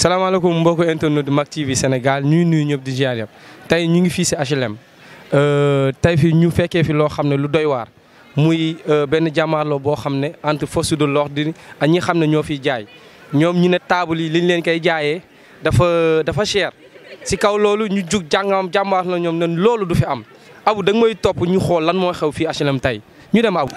salaamaaleykum mbokki internet Mak TV Sénégal ñuy nuyu ñëpp di ziar yëpp tey ñu ngi fii si HLM tey fi ñu fekkee fi loo xam ne lu doy waar muy benn jàmmaarloo boo xam ne entre force de l'ordre ak ñi xam ne ñoo fiy jaay ñoom ñu ne table yi liñ leen koy jaayee dafa cher si kaw loolu ñu jug jàmmaar la ñoom ne loolu du fi am Abou da nga may topp ñu xool lan moo xew fii HLM tey ñu dem Abou.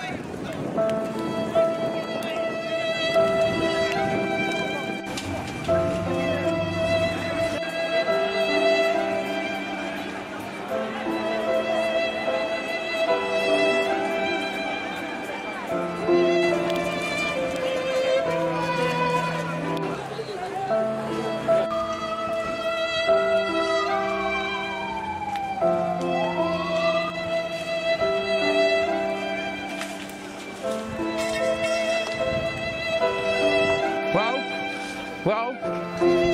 waaw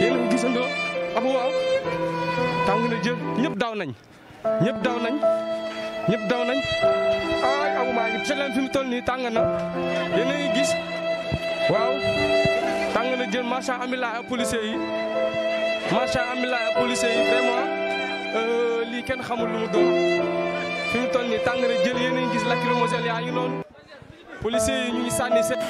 yéen a ngi gisandoo Abou waaw tàng na jël ñëpp daw nañ ay Abou maa ngi HLM fi mu toll nii tàng na yéen a ngi gis waaw tàng na jël marchand ambulant ak policiers yi vraiment lii kenn xamul lu mu doon fi mu toll nii tàng na jël yéen a ngi gis lacrymogène yaa ngi noonu policiers yi ñu ngi sànni seen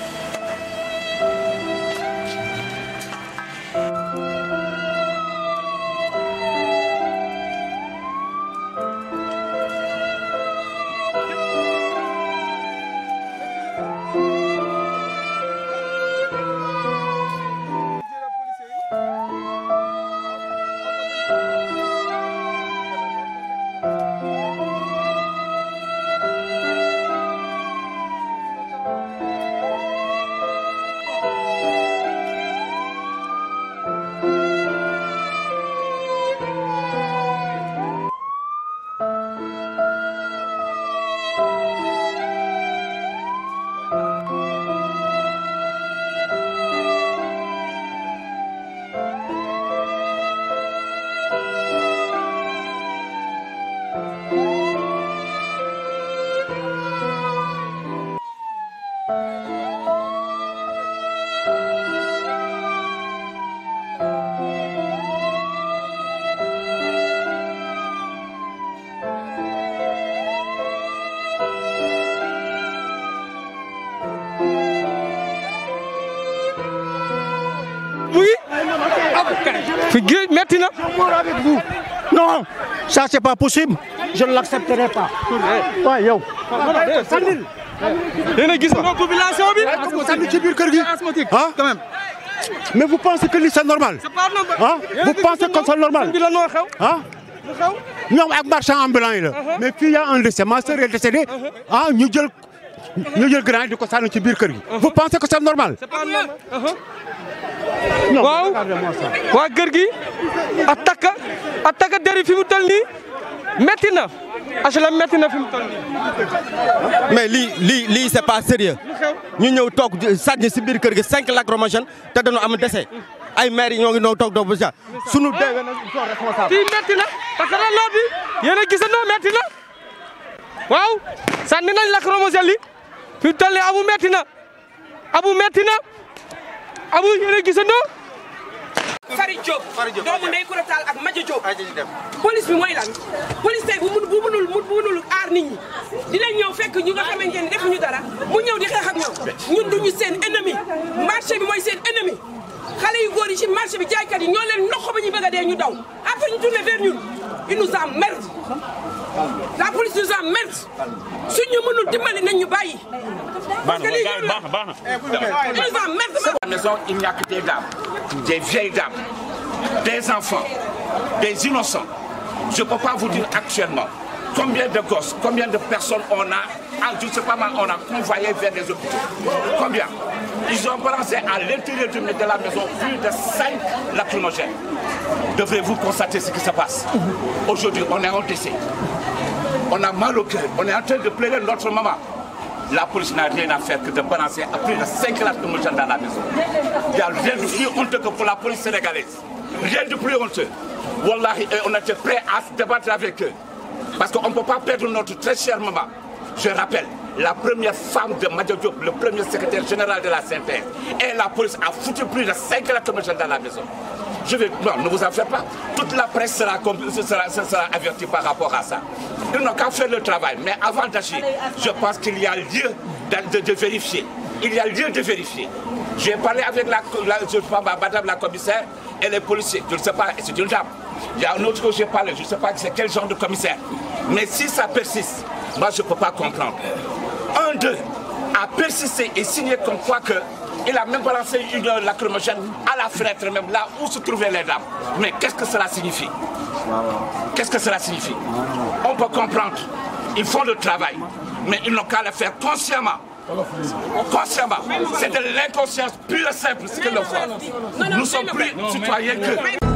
Maintenant. Avec vous. Non, ça c'est pas possible. Je ne l'accepterai pas. Ouais, yo. Sandil. Population bi. Quand même. Mais vous pensez que c'est normal? C'est pas normal. Hein? Vous pensez que c'est normal? Hein? Non, avec marchand ambulant là. Mais puis il y a un décès. Ma soeur est décédée. Ah, ñu jël grand di ko sànni ci biir kër gi. Vous pensez que c'est normal? C'est pas normal. waaw waa kër gi attaque deri fi mu toll nii métti na HLM métti na fi mu toll nii. mais lii c'est pas sérieux ñu ñëw toog sànni si biir kër gi 5 lacrymogènes te dañu am décès ay maires yi ñoo ngi ñëw toog doo bu ja sunu déwén na sont responsables. fii métti na parce que loolu bi yéen a gisandoo métti na waaw sànni nañ lacrymogènes yi fi mu toll nii Abou métti na Abou yéen a gisandoo. Fari Diop doomu Ndeye Koura Tall ak Madja Diop police bi mooy lan police tey bu mënul aar nit ñi dinañ ñëw fekk ñu nga xamante ne defuñu dara mu ñëw di xeex ak ñoom ñun duñu seen ennemi marché bi mooy seen ennemi xale yu góor yi ci marché bi jaaykat yi ñoo leen noq ba ñu bëgg a dee ñu daw après ñu tourné vers ñun il nous emmerde la police nous emmerde suñ ñu mënul dimbali nañ ñu bàyyi parce que lii il nous emmerde. À la maison, il n'y a que des dames, des vieilles dames, des enfants, des innocents. Je ne peux pas vous dire actuellement combien de gosses, combien de personnes on a, je ne sais pas, on a convoyé vers des hôpitaux. Combien? Ils ont balancé à l'intérieur de la maison plus de 5 lacrymogènes. Devrez-vous constater ce qui se passe? Aujourd'hui, on est en décès. On a mal au cœur. On est en train de pleurer notre maman. La police n'a rien à faire que de balancer à plus de 5 lacrymogènes dans la maison. Il n'y a rien de plus honteux que pour la police sénégalaise. Rien de plus honteux. Wallahi, on était prêts à se débattre avec eux. Parce qu'on ne peut pas perdre notre très chère maman. Je rappelle, la première femme de Madja Diop, le premier secrétaire général de la synthèse, et la police a foutu plus de 5 lacrymogènes dans la maison. Non, ne vous en faites pas. Toute la presse sera avertie par rapport à ça. Ils n'ont qu'à faire le travail. Mais avant d'agir, je pense qu'il y a lieu de vérifier. Il y a lieu de vérifier. J'ai parlé avec madame la commissaire et les policiers. Je ne sais pas, c'est une dame. Il y a un autre que j'ai parlé, je ne sais pas c'est quel genre de commissaire. Mais si ça persiste, moi je ne peux pas comprendre. Un d'eux a persisté et signé comme quoi que il a même balancé une lacrymogène à la fenêtre, même là où se trouvaient les dames. Mais qu'est-ce que cela signifie? Qu'est-ce que cela signifie? On peut comprendre. Ils font le travail, mais ils n'ont qu'à le faire consciemment. Consciemment. C'est de l'inconscience pure et simple, ce qu'ils le font. Nous sommes plus citoyens que...